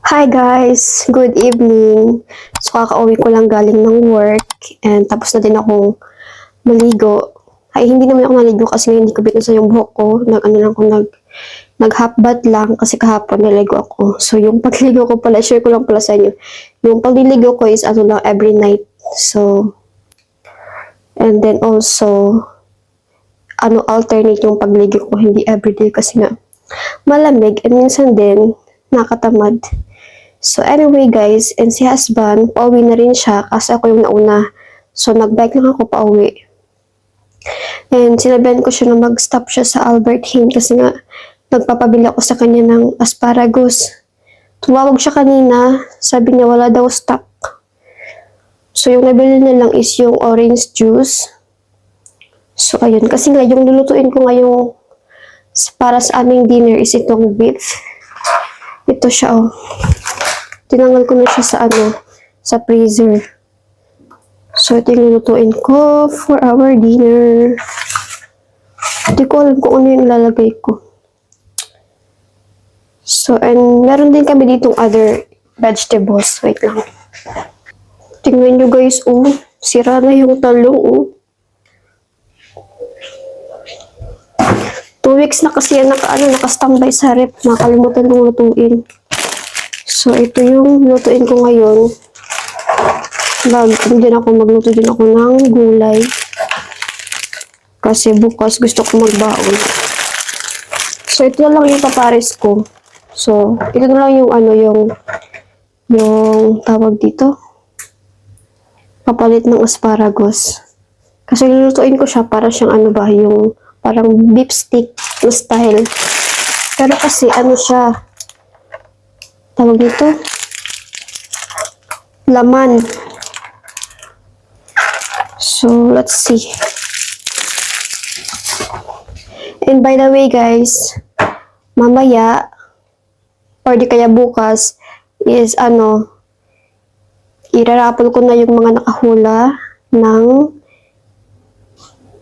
Hi guys! Good evening! So kakauwi ko lang galing ng work and tapos na din akong maligo. Ay hindi naman ako naligo kasi hindi ko binasa yung buhok ko. Nag half bath lang kasi kahapon naligo ako. So yung pagligo ko pala, share ko lang pala sa inyo. Yung pagliligo ko is ano lang every night. So and then also alternate yung pagligo ko, hindi everyday kasi nga malamig and minsan din nakatamad. So anyway guys, and si husband, pauwi na rin siya kasi ako yung nauna. So nag-bike lang ako pauwi. And sinabihan ko siya na mag-stop siya sa Albert Heijn kasi nga nagpapabili ako sa kanya ng asparagus. Tumawag siya kanina, sabi niya wala daw stock. So yung nabili na lang is yung orange juice. So ayun, kasi nga yung lulutuin ko ngayong para sa aming dinner is itong beef. Ito siya oh. Tinanggal ko na siya sa freezer. So, ito yung lulutuin ko for our dinner. Hindi ko alam kung ano yung ilalagay ko. So, and meron din kami ditong other vegetables. Wait lang. Tingnan nyo guys, oh. Sira na yung talong, oh. 2 weeks na kasi yan naka-standby sa rep. Nakalimutan kong lutuin. So, ito yung lutuin ko ngayon. Magluto din ako ng gulay. Kasi bukas gusto ko magbaon. So, ito na lang yung papares ko. So, ito na lang yung tawag dito. Papalit ng asparagus. Kasi lulutuin ko siya para siyang yung parang beef stick na style. Pero kasi siya, tawag dito, laman. So, let's see. And by the way guys, mamaya, or di kaya bukas, is irarapol ko na yung mga nakahula ng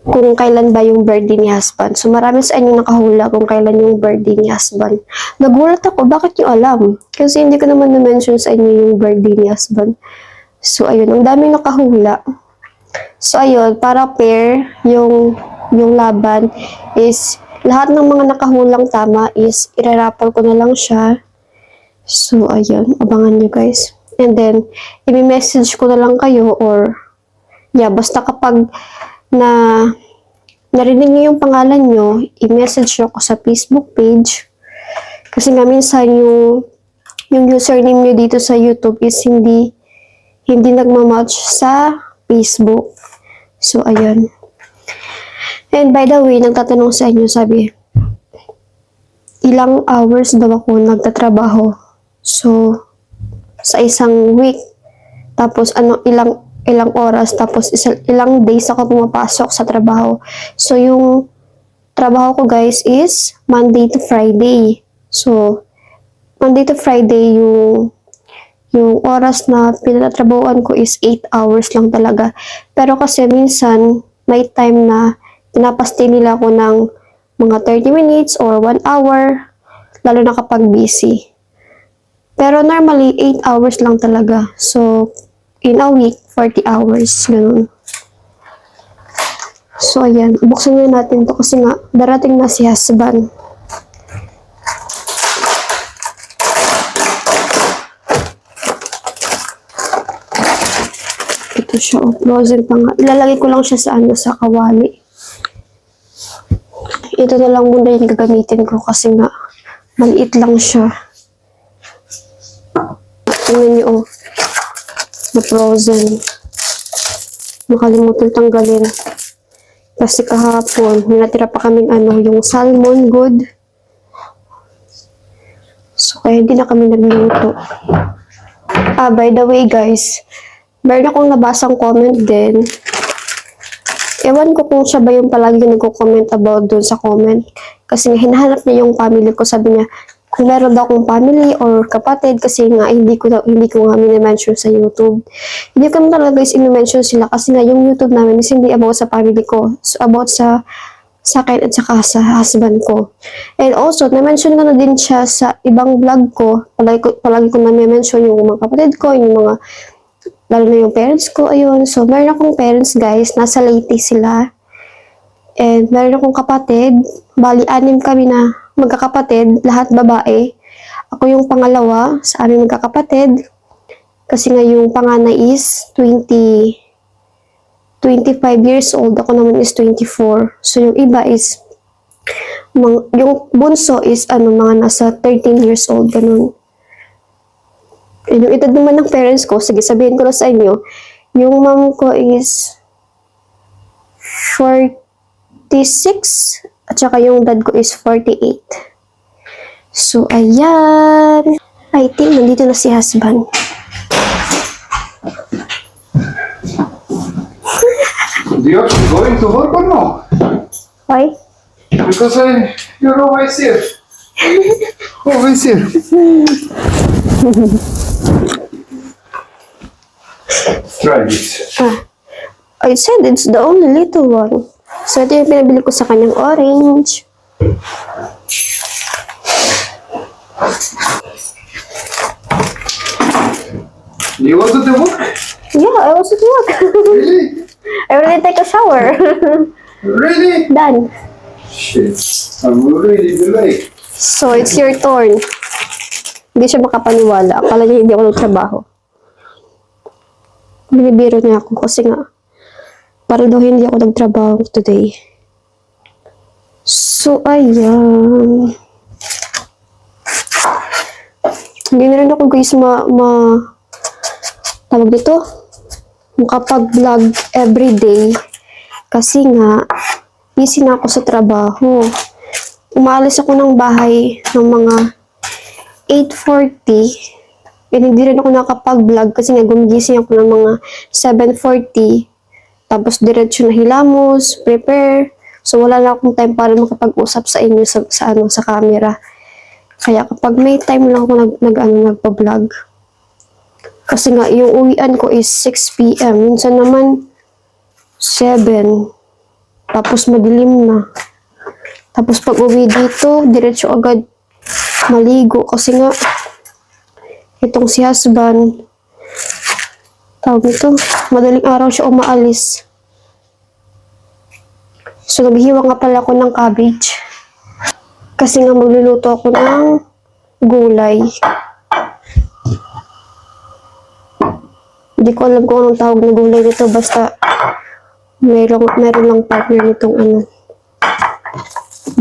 kung kailan ba yung birthday ni husband. So, marami sa inyo nakahula kung kailan yung birthday ni husband. Nagulat ako, bakit nyo alam? Kasi hindi ko naman na-mention sa inyo yung birthday ni husband. So, ayun, ang daming nakahula. So, ayun, para pair yung laban is, lahat ng mga nakahulang tama is, irarapol ko na lang siya. So, ayun, abangan nyo guys. And then, i-message ko na lang kayo or, yeah, basta kapag narinig niyo yung pangalan nyo, i-message nyo ako sa Facebook page. Kasi nga minsan yung username nyo dito sa YouTube is hindi nagmamatch sa Facebook. So, ayun. And by the way, nagtatanong sa inyo, sabi, ilang hours daw ako nagtatrabaho. So, sa isang week. Tapos, ilang oras, tapos ilang days ako pumapasok sa trabaho. So, yung trabaho ko guys is Monday to Friday. So, Monday to Friday, yung oras na pinatatrabahuan ko is 8 hours lang talaga. Pero kasi minsan, may time na pinapastay nila ako ng mga 30 minutes or 1 hour, lalo na kapag busy. Pero normally, 8 hours lang talaga. So, in a week, 40 hours, ganun. So, ayan. Buksan na natin to kasi nga, darating na si husband. Ito siya, frozen pa nga. Ilalagay ko lang siya sa kawali. Ito na lang muna yung gagamitin ko kasi nga, maliit lang siya. Tingnan niyo, oh. Na frozen. Nakalimutan tanggalin. Kasi kahapon, natira pa kaming yung salmon good. So, kaya hindi na kami nagluto. By the way guys, meron akong nabasang comment din. Ewan ko kung siya ba yung palagi nagko-comment about dun sa comment. Kasi hinahanap niya yung family ko. Sabi niya, kung meron daw akong family or kapatid kasi nga hindi ko nga mini-mention sa YouTube. Hindi ko talaga guys i-mention sila kasi nga yung YouTube namin is hindi about sa family ko. So, about sa sa akin at saka sa husband ko. And also, na-mention ko na din siya sa ibang vlog ko. Palagi ko na-mention yung mga kapatid ko, yung mga, lalo na yung parents ko, ayun. So, meron akong parents, guys, nasa Leyte sila. And meron akong kapatid, bali 6 kami na magkakapatid, lahat babae. Ako yung pangalawa sa aming magkakapatid. Kasi nga yung panganay is 25 years old, ako naman is 24. So, yung iba is, yung bunso is, mga nasa 13 years old, ganun. And yung edad naman ng parents ko, sige, sabihin ko na sa inyo, yung mom ko is 46, at saka yung dad ko is 48. So, ayan. I think, nandito na si husband. You are going to work or no? Why? Because you're always here. Always here. Try this. I said it's the only little one. So, ito yung pinabili ko sa kanyang orange. You want to do work? Yeah, I also do it. Really? I already take a shower. Really? Done. Shit. I'm really delayed. So, it's your turn. Hindi siya makapaniwala. Akala niya hindi ako nagtrabaho. Binibiro niya ako kasi nga, para daw hindi ako nagtrabaho today. So, ayan. Hindi na rin ako guys tawag dito, makapag-vlog everyday. Kasi nga, busy na ako sa trabaho. Umaalis ako ng bahay ng mga 8:40. And hindi rin ako nakapag-vlog kasi nga gumigising ako ng mga 7:40. Tapos diretso na hilamos, prepare. So wala na akong time para makapag-usap sa inyo sa camera. Kaya kapag may time lang ako nagpa-vlog. Kasi nga yung uwian ko is 6 PM. Minsan naman 7. Tapos madilim na. Tapos pag uwi dito, diretso agad maligo kasi nga itong si husband, tawag nito, madaling araw siya umaalis. So, naghihiwa nga pala ako ng cabbage. Kasi nga magluluto ako ng gulay. Hindi ko alam kung anong tawag na gulay nito. Basta, meron lang partner nitong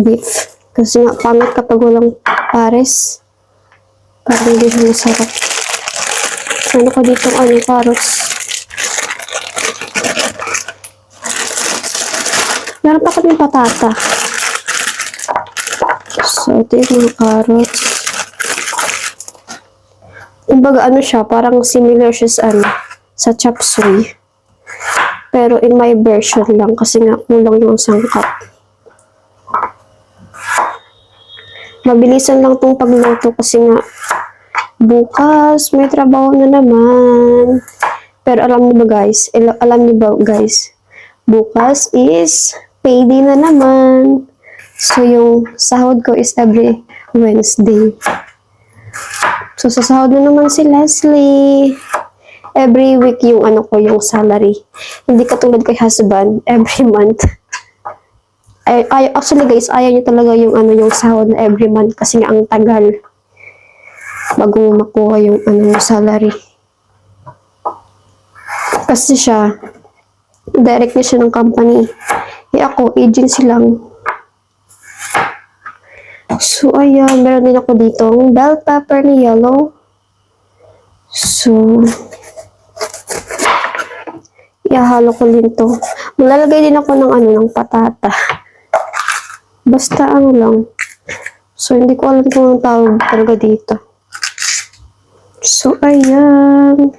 beef. Kasi nga, pangit kapag walang pares. Parang hindi siya masarap. Ano ko dito carrots. Meron pa kami patata. So, ito yung mga carrots. Kumbaga siya, parang similar siya sa chop suey. Pero in my version lang kasi nga kulang yung sangkap. Mabilisan lang tong pagluto kasi nga bukas may trabaho na naman. Pero alam niyo ba guys, bukas is payday na naman. So yung sahod ko is every Wednesday. So sa sahod na naman si Leslie. Every week yung yung salary. Hindi katulad kay husband, every month. Actually guys, ayaw niya talaga yung yung sahod na every month kasi nga ang tagal bago makuha yung salary. Kasi siya, direct na siya ng company. Ako, agency lang. So, ayan, meron din ako dito bell pepper na yellow. So, ihahalo ko din to. Maglalagay din ako ng patata. Basta lang. So, hindi ko alam kung anong tawag talaga dito. So, ayan.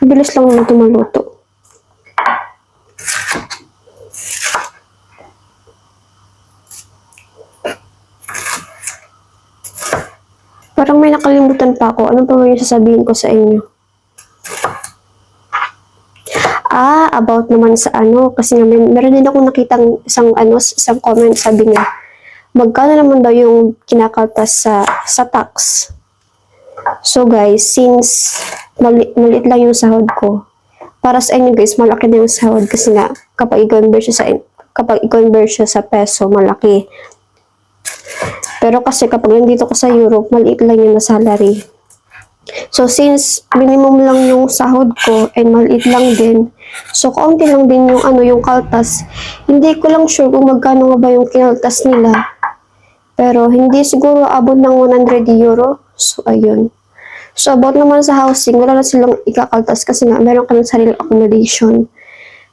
Bilis lang naman ito maluto. Parang may nakalimutan pa ako. Ano pa ba yung sasabihin ko sa inyo? about naman sa ano, kasi nga meron din akong nakitang isang comment, sabi niya, magkano naman daw yung kinakaltas sa tax. So guys, since maliit lang yung sahod ko, para sa inyo guys, malaki na yung sahod kasi nga kapag i-convert siya sa peso, malaki. Pero kasi kapag nandito ko sa Europe, maliit lang yung salary. So since minimum lang yung sahod ko and maliit lang din, so kaunti lang din yung yung kaltas. Hindi ko lang sure kung magkano nga ba yung kinaltas nila. Pero hindi siguro abot ng 100 euro. So ayun. So, about naman sa housing, wala na silang ikakaltas kasi nga, meron kami sariling accommodation.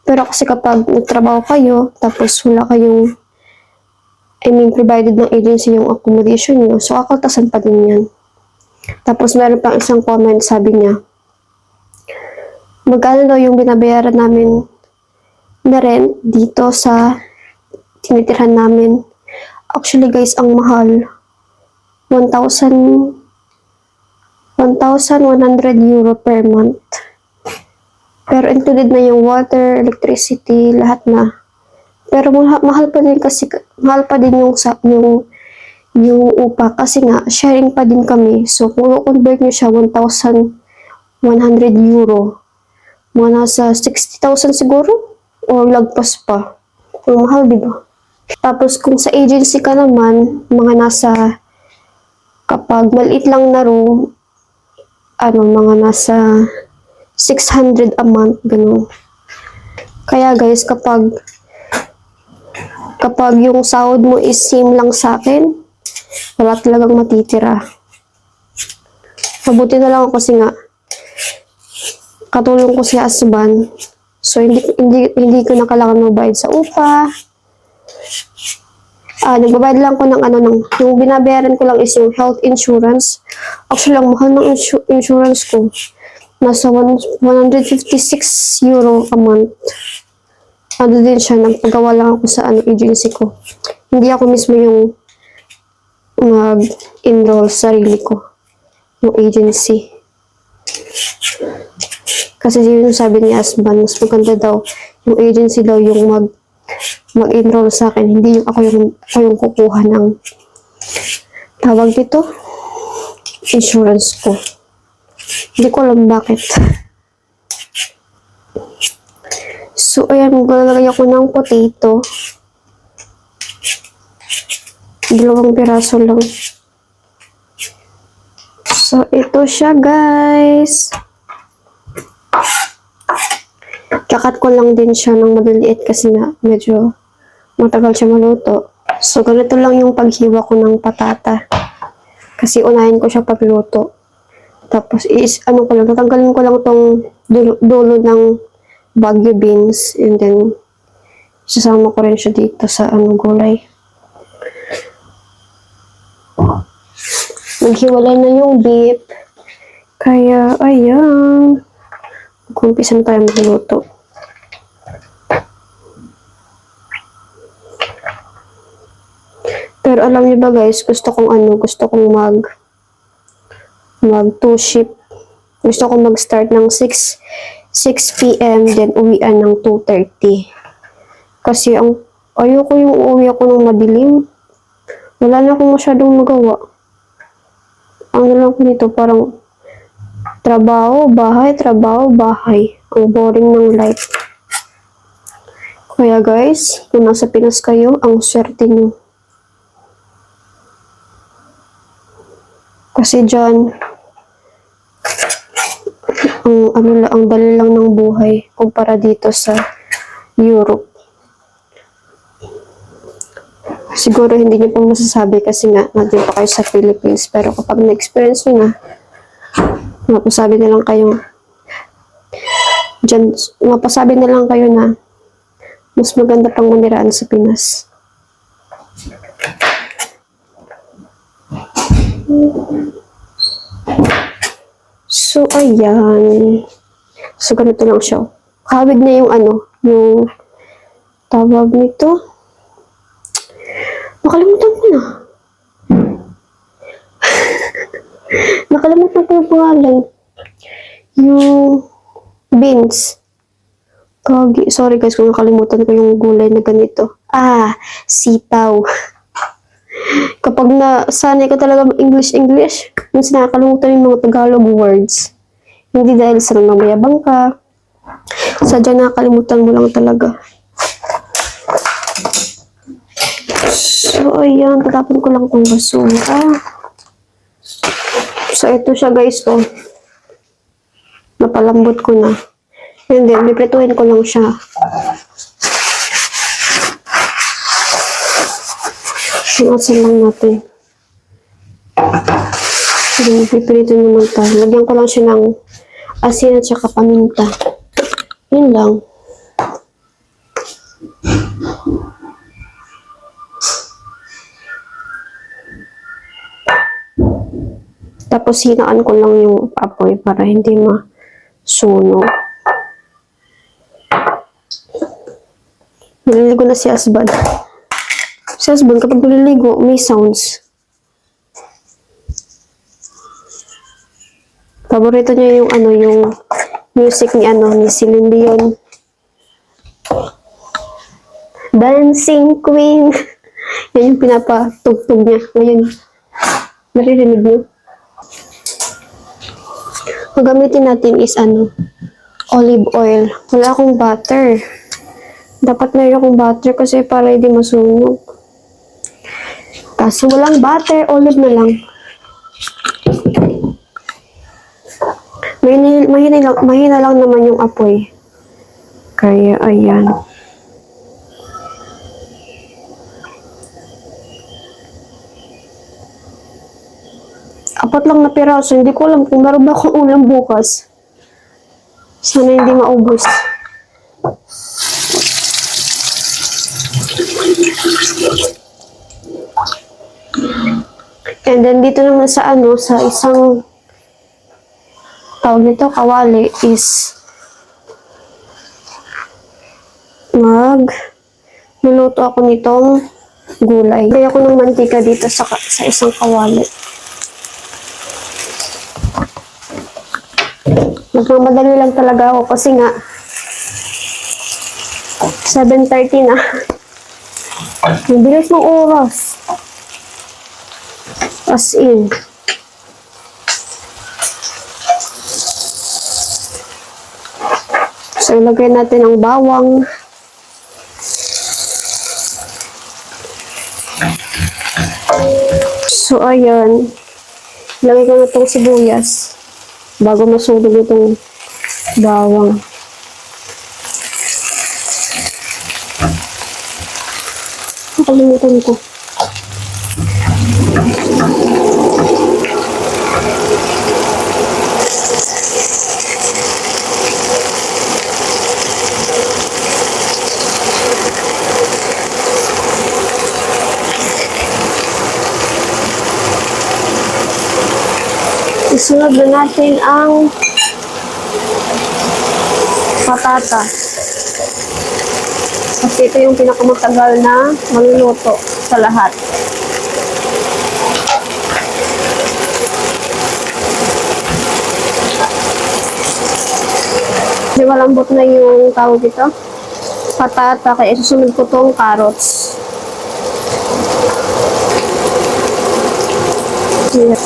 Pero kasi kapag nagtrabaho kayo, tapos wala kayong, provided ng agency yung accommodation nyo, so kakaltasan pa din yan. Tapos, meron pang isang comment, sabi niya, magkano daw yung binabayaran namin na rent dito sa tinitirhan namin. Actually, guys, ang mahal. 1,100 euro per month. Pero included na yung water, electricity, lahat na. Pero mahal pa din kasi yung upa kasi nga sharing pa din kami. So kung convert niyo siya 1,100 euro, mga nasa 60,000 siguro o lagpas pa. Ang mahal, di ba? Tapos kung sa agency ka naman, mga nasa kapag maliit lang na room, mga nasa 600 a month, ganun. Kaya guys, kapag yung sahod mo is same lang sa akin, wala talagang matitira. Mabuti na lang ako kasi nga, katulong ko si husband. So, hindi ko na kailangan magbayad sa upa. Nagbabayad lang ko yung binabayaran ko lang is yung health insurance. Actually, ang mahal ng insurance ko. Nasa 156 euro a month. Ano din siya, nagpagawa lang ako sa agency ko. Hindi ako mismo yung mag-enroll sa sarili ko. Yung agency. Kasi yun sabi ni husband, mas maganda daw, yung agency daw yung mag-enroll sa akin, hindi yung ako yung kukuha ng tawag dito, insurance ko. Hindi ko alam bakit. So, ayan, maglalagay ako ng potato. 2 piraso lang. So, ito siya, guys. Kakat ko lang din siya ng maliliit kasi nga medyo matagal siya maluto. So, ganito lang yung paghiwa ko ng patata. Kasi unahin ko siya pagluto. Tapos, tatanggalin ko lang tong dulo ng Baguio beans. And then, sasama ko rin siya dito sa gulay. Naghiwalay na yung beef. Kaya, ayan. Mag-umpisa na tayo magluto. Pero alam niyo ba guys, gusto kong mag 2 shift. Gusto kong mag-start ng 6 p.m. then uwian ng 2:30. Kasi ayoko yung uuwi ako ng madilim. Wala na akong masyadong magawa. Ang lang ko nito parang trabaho, bahay. Ang boring ng life. Kaya guys, kung nasa Pinas kayo, ang swerte nyo. Kasi dyan, ang dali lang ng buhay kumpara dito sa Europe. Siguro hindi niyo pang masasabi kasi nga nandun pa kayo sa Philippines. Pero kapag na-experience nyo na, mapasabi na lang kayo na mas maganda pang maniraan sa Pinas. So, ayan. So, ganito lang siya. Kawig na yung yung tawag nito. Nakalimutan ko na. Nakalimutan ko yung pangalan. Yung beans. Kagi, sorry guys kung nakalimutan ko yung gulay na ganito. Ah, sitaw. Kapag nasanay ko talaga English, minsan nakakalimutan yung mga Tagalog words. Hindi dahil sa mayabang ka. Sadyang nakakalimutan mo lang talaga. So, ayan. Tatapon ko lang itong basura. So, ito siya guys, oh. Napalambot ko na. And then, biprituhin ko lang siya. Sinasin lang natin. Then, pipilitin naman tayo. Lagyan ko lang siya ng asin at saka paminta. Yun lang. Tapos, hinaan ko lang yung apoy para hindi masunog. Naliligo na si Asban. Si Asban, kapag naliligo, may sounds. Paborito niya yung yung music ni ni Celine Dion. Dancing Queen. Yan yung pinapatugtog niya. Ngayon, naririnig niyo. Ang gamitin natin is olive oil. Wala akong butter. Dapat mayroon akong butter kasi para hindi masunog. Kasi walang butter, olive na lang. Mahina lang naman yung apoy. Kaya, ayan. Apat lang na piraso. Hindi ko alam kung meron ba akong ulam bukas. Sana hindi maubos. And then, dito naman sa sa isang tawag nito, kawali, is luluto ako nitong gulay. Kaya ako ng mantika dito sa isang kawali. Nagmamadali lang talaga ako kasi nga 7:30 na. Ang bilis ng oras. As in. So, ilagay natin ang bawang. So, ayan. Ilagay ko na itong sibuyas bago masunog itong bawang. Nakalimutan ko. Isunod na natin ang patatas. Kasi ito yung pinakamatagal na maluluto sa lahat. Di malambot na yung tawag dito. Patata, kaya isusunod ko tong carrots. Yeah.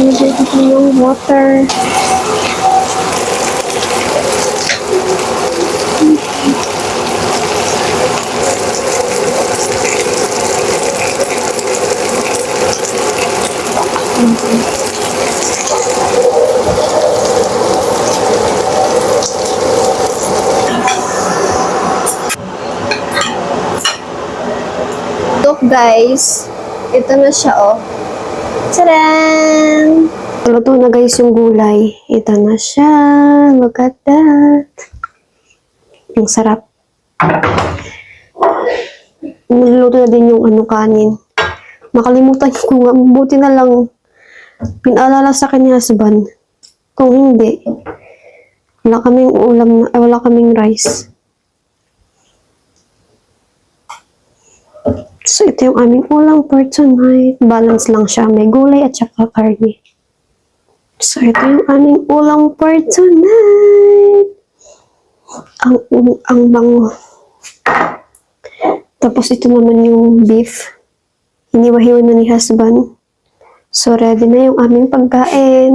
Nilagay ko yung water. Look guys, ito na siya oh. Tadaan! Luto na guys yung gulay. Ito na siya. Look at that. Ang sarap. Niluluto na din yung kanin. Makalimutan ko nga. Buti na lang pinaalala sa kanya husband. Kung hindi, wala kaming ulam, wala kaming rice. So, ito yung aming ulam for tonight. Balance lang siya. May gulay at saka karne. So, ito yung aming ulam for tonight. Ang bango. Tapos, ito naman yung beef. Hiniwa-hiwa na ni husband. So, ready na yung aming pagkain.